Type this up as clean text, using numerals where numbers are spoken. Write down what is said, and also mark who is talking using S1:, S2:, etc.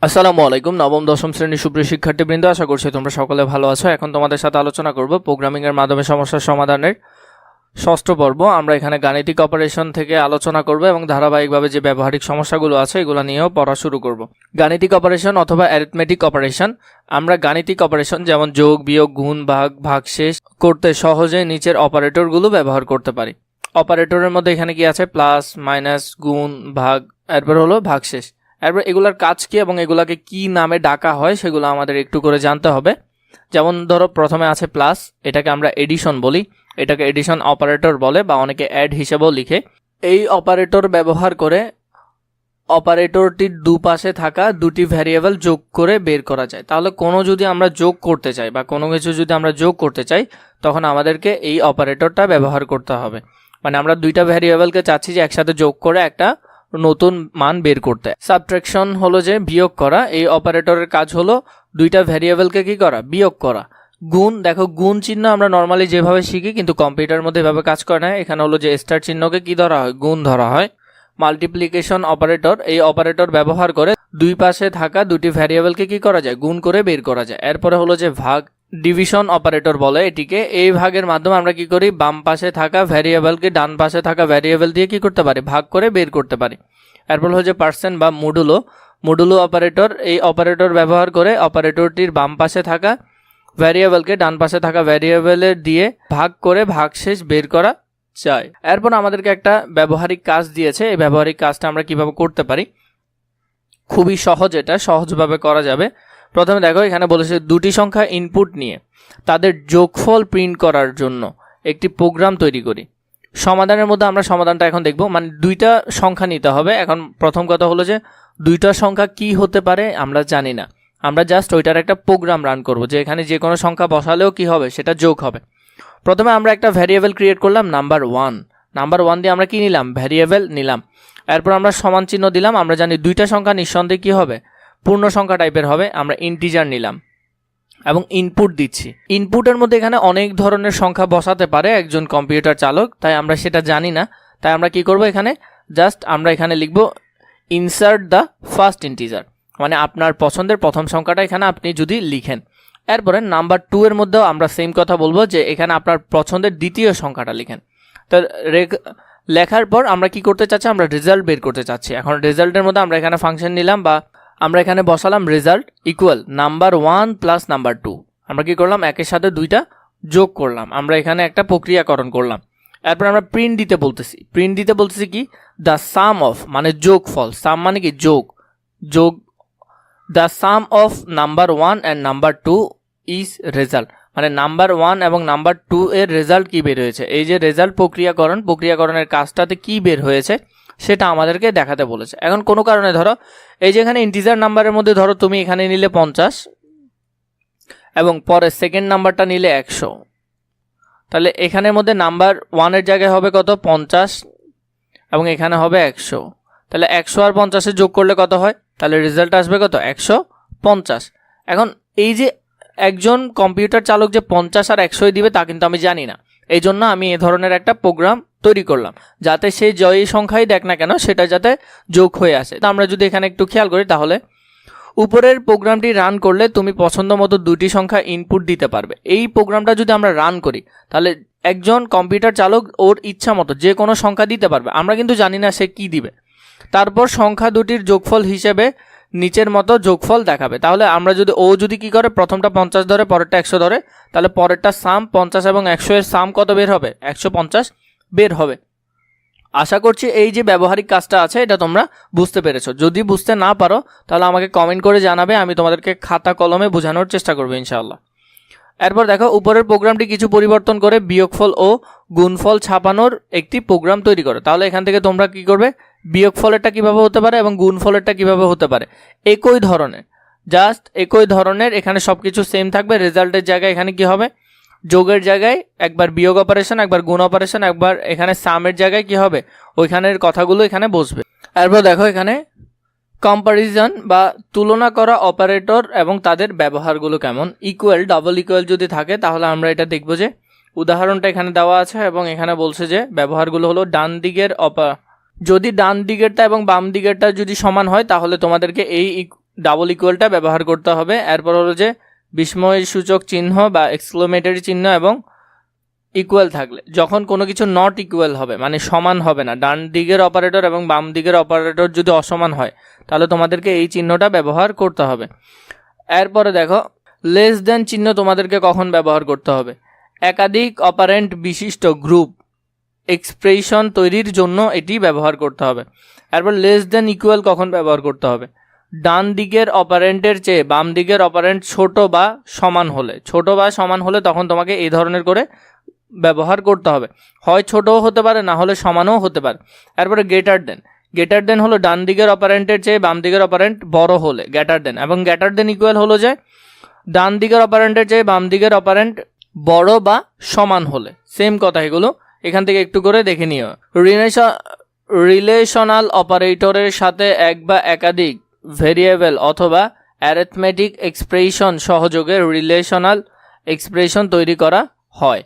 S1: আসসালামু আলাইকুম। নবম দশম শ্রেণীর সুপ্রিয় শিক্ষার্থীবৃন্দ, আশা করছি তোমরা সকলে ভালো আছো। এখন তোমাদের সাথে আলোচনা করব প্রোগ্রামিং এর মাধ্যমে সমস্যার সমাধানের ষষ্ঠ পর্ব। আমরা এখানে গাণিতিক অপারেশন থেকে আলোচনা করব এবং ধারাবাহিকভাবে যে ব্যবহারিক সমস্যাগুলো আছে এগুলো নিয়েও পড়া শুরু করব। গাণিতিক অপারেশন অথবা অ্যারিথমেটিক অপারেশন, আমরা গাণিতিক অপারেশন যেমন যোগ, বিয়োগ, গুণ, ভাগ, ভাগশেষ করতে সহজে নিচের অপারেটরগুলো ব্যবহার করতে পারি। অপারেটরের মধ্যে এখানে কি আছে? প্লাস, মাইনাস, গুণ, ভাগ, এরপর হলো ভাগশেষ। এরপর এগুলার কাজ কি এবং এগুলাকে কি নামে ডাকা হয় সেগুলো আমাদের একটু করে জানতে হবে। যেমন ধরো প্রথমে আছে প্লাস, এটাকে আমরা এডিশন বলি, এটাকে এডিশন অপারেটর বলে বা অনেকে অ্যাড হিসেবেও লিখে। এই অপারেটর ব্যবহার করে অপারেটরটির দুপাশে থাকা দুটি ভ্যারিয়েবল যোগ করে বের করা যায়। তাহলে কোনো যদি আমরা যোগ করতে চাই বা কোনো কিছু যদি আমরা যোগ করতে চাই তখন আমাদেরকে এই অপারেটরটা ব্যবহার করতে হবে। মানে আমরা দুইটা ভ্যারিয়েবলকে চাচ্ছি যে একসাথে যোগ করে একটা নতুন মান বের করতে। সাবট্রাকশন হলো যে বিয়োগ করা, এই অপারেটরের কাজ হলো দুইটা ভ্যারিয়েবলকে কি করা? বিয়োগ করা। গুণ, দেখো গুণ চিহ্ন আমরা নর্মালি যেভাবে শিখি কিন্তু কম্পিউটারের মধ্যে এভাবে কাজ করে না। এখানে হলো যে স্টার চিহ্নকে কি ধরা হয়? গুণ ধরা হয়। মাল্টিপ্লিকেশন অপারেটর, এই অপারেটর ব্যবহার করে দুই পাশে থাকা দুটি ভ্যারিয়েবলকে কি করা যায়? গুণ করে বের করা যায়। এরপরে হলো যে ভাগ, ডিভিশন অপারেটর বলে এটিকে। এই ভাগের মাধ্যমে আমরা কি করি? বাম পাশে থাকা ভ্যারিয়েবলকে ডান পাশে থাকা ভ্যারিয়েবল দিয়ে কি করতে পারি? ভাগ করে বের করতে পারি। এরপর হলো যে পার্সেন্ট বা মডুলো অপারেটর, এই অপারেটর ব্যবহার করে অপারেটরটির বাম পাশে থাকা ভ্যারিয়েবলকে ডান পাশে থাকা ভ্যারিয়েবলের দিয়ে ভাগ করে ভাগশেষ বের করা যায়। এরপর আমাদেরকে একটা ব্যবহারিক কাজ দিয়েছে, এই ব্যবহারিক কাজটা আমরা কিভাবে করতে পারি? খুবই সহজ, এটা সহজভাবে করা যাবে। প্রথমে দেখো এখানে বলেছে দুটি সংখ্যা ইনপুট নিয়ে তাদের যোগফল প্রিন্ট করার জন্য একটি প্রোগ্রাম তৈরি করি। সমাধানের মধ্যে আমরা সমাধানটা এখন দেখব। মানে দুইটা সংখ্যা নিতে হবে। এখন প্রথম কথা হলো যে দুইটা সংখ্যা কি হতে পারে আমরা জানি না, আমরা জাস্ট ওইটার একটা প্রোগ্রাম রান করব যে এখানে যে কোনো সংখ্যা বসালেও কি হবে? সেটা যোগ হবে। প্রথমে আমরা একটা ভ্যারিয়েবল ক্রিয়েট করলাম নাম্বার ওয়ান দিয়ে আমরা কি নিলাম? ভ্যারিয়েবল নিলাম। এরপর আমরা সমান চিহ্ন দিলাম। আমরা জানি দুইটা সংখ্যা নিঃসন্দেহে কি হবে? পূর্ণ সংখ্যা টাইপের হবে। আমরা ইন্টিজার নিলাম এবং ইনপুট দিচ্ছি। ইনপুটের মধ্যে এখানে অনেক ধরনের সংখ্যা বসাতে পারে একজন কম্পিউটার চালক, তাই আমরা সেটা জানি না। তাই আমরা কি করব? এখানে জাস্ট আমরা এখানে লিখব ইনসার্ট দ্য ফার্স্ট ইন্টিজার, মানে আপনার পছন্দের প্রথম সংখ্যাটা এখানে আপনি যদি লিখেন। এরপরে নাম্বার 2 এর মধ্যেও আমরা সেম কথা বলবো যে এখানে আপনার পছন্দের দ্বিতীয় সংখ্যাটা লিখেন। তো লেখার পর আমরা কি করতে চাচ্ছি? আমরা রেজাল্ট বের করতে চাচ্ছি। এখন রেজাল্টের মধ্যে আমরা এখানে ফাংশন নিলাম বা আমরা এখানে বসালাম result equal number 1 plus number 2। আমরা কি করলাম? একের সাথে দুইটা যোগ করলাম। আমরা এখানে একটা প্রক্রিয়াকরণ করলাম। এরপর আমরা প্রিন্ট দিতে বলতেছি কি? দ্য সাম অফ, মানে যোগফল। সাম মানে কি? যোগ। The some of number 1 and number 2 is result, মানে নাম্বার 1 এবং নাম্বার 2 এর রেজাল্ট কি বের হয়েছে। এই যে রেজাল্ট প্রক্রিয়াকরণের কাজটাতে কি বের হয়েছে সেটা আমাদেরকে দেখাতে বলেছে। এখন কোনো কারণে ধরো এই যে এখানে ইন্টিজার নাম্বারের মধ্যে ধরো তুমি এখানে নিলে 50 এবং পরে সেকেন্ড নাম্বারটা নিলে 100, তাহলে এখানের মধ্যে নাম্বার 1 এর জায়গায় হবে কত? 50 এবং এখানে হবে 100। তাহলে 100 আর 50 যোগ করলে কত হয়? তাহলে রেজাল্ট আসবে কত? 150। এখন এই যে একজন কম্পিউটার চালক যে 50 আর 100 দিবে তা কিন্তু আমি জানি না। এই জন্য আমি এ ধরনের একটা প্রোগ্রাম তৈরি করলাম যাতে সে যেই সংখ্যাই দেখ না কেন সেটা যাতে যোগ হয়ে আসে। তো আমরা যদি এখানে একটু খেয়াল করি তাহলে উপরের প্রোগ্রামটি রান করলে তুমি পছন্দ মতো দুটি সংখ্যা ইনপুট দিতে পারবে। এই প্রোগ্রামটা যদি আমরা রান করি তাহলে একজন কম্পিউটার চালক ওর ইচ্ছা মতো যে কোনো সংখ্যা দিতে পারবে। আমরা কিন্তু জানি না সে কি দিবে। তারপর সংখ্যা দুটির যোগফল হিসেবে নিচের মতো যোগফল দেখাবে। তাহলে আমরা যদি কি করে? প্রথমটা 50 ধরে, পরেরটা 100 ধরে, তাহলে পরেরটা সাম 50 এবং 100 এর সাম কত বের হবে? 150 বের হবে। আশা করছি এই যে ব্যবহারিক কাজটা আছে এটা তোমরা বুঝতে পেরেছো। যদি বুঝতে না পারো তাহলে আমাকে কমেন্ট করে জানাবে, আমি তোমাদেরকে খাতা কলমে বোঝানোর চেষ্টা করবো ইনশাআল্লাহ। এরপর দেখো উপরের প্রোগ্রামটি কিছু পরিবর্তন করে বিয়োগফল ও গুণফল ছাপানোর একটি প্রোগ্রাম তৈরি করো। তাহলে এখান থেকে তোমরা কি করবে? বিয়োগফলেরটা কিভাবে হতে পারে এবং গুণফলেরটা কিভাবে হতে পারে একই ধরনের এখানে সবকিছু সেম থাকবে। রেজাল্টের জায়গায় এখানে কি হবে? যোগের জায়গায় একবার বিয়োগ অপারেশন, একবার গুণ অপারেশন, একবার এখানে সামের জায়গায় কি হবে? ওইখানের কথাগুলো এখানে বসবে। এরপর দেখো এখানে কম্পারিজন বা তুলনা করা অপারেটর এবং তাদের ব্যবহারগুলো কেমন। ইকুয়াল, ডাবল ইকুয়াল যদি থাকে তাহলে আমরা এটা দেখব যে উদাহরণটা এখানে দেওয়া আছে এবং এখানে বলছে যে ব্যবহারগুলো হলো ডান দিকের যদি ডান দিকেরটা এবং বাম দিকেরটা যদি সমান হয় তাহলে তোমাদেরকে এই ডাবল ইকুয়ালটা ব্যবহার করতে হবে। এরপর হলো যে বিস্ময়সূচক চিহ্ন বা এক্সক্লেমেটরি চিহ্ন এবং ইকুয়াল থাকলে, যখন কোনো কিছু নট ইকুয়াল হবে মানে সমান হবে না, ডান দিকের অপারেটর এবং বাম দিকের অপারেটর যদি অসমান হয় তাহলে তোমাদেরকে এই চিহ্নটা ব্যবহার করতে হবে। এরপরে দেখো লেস দেন চিহ্ন তোমাদেরকে কখন ব্যবহার করতে হবে, একাধিক অপারেন্ট বিশিষ্ট গ্রুপ এক্সপ্রেশন তৈরির জন্য এটি ব্যবহার করতে হবে। এরপর লেস দেন ইকুয়াল কখন ব্যবহার করতে হবে, ডান দিকের অপারেন্টের চেয়ে বাম দিকের অপারেন্ট ছোট বা সমান হলে তখন তোমাকে এই ধরনের করে ব্যবহার করতে হবে, হয় ছোটও হতে পারে না হলে সমানও হতে পারে। এরপরে গ্রেটার দেন হলো ডান দিকের অপারেন্টের চেয়ে বাম দিকের অপারেন্ট বড় হলে গ্রেটার দেন, এবং গ্রেটার দেন ইকুয়াল হলো যে ডান দিকের অপারেন্টের চেয়ে বাম দিকের অপারেন্ট বড় বা সমান হলে। সেম কথা এগুলো, এখান থেকে একটু করে দেখে নিও। রিলেশনাল অপারেটরের সাথে এক বা একাধিক ভেরিয়েবল অথবা অ্যারিথমেটিক এক্সপ্রেশন সহযোগে রিলেশনাল এক্সপ্রেশন তৈরি করা হয়।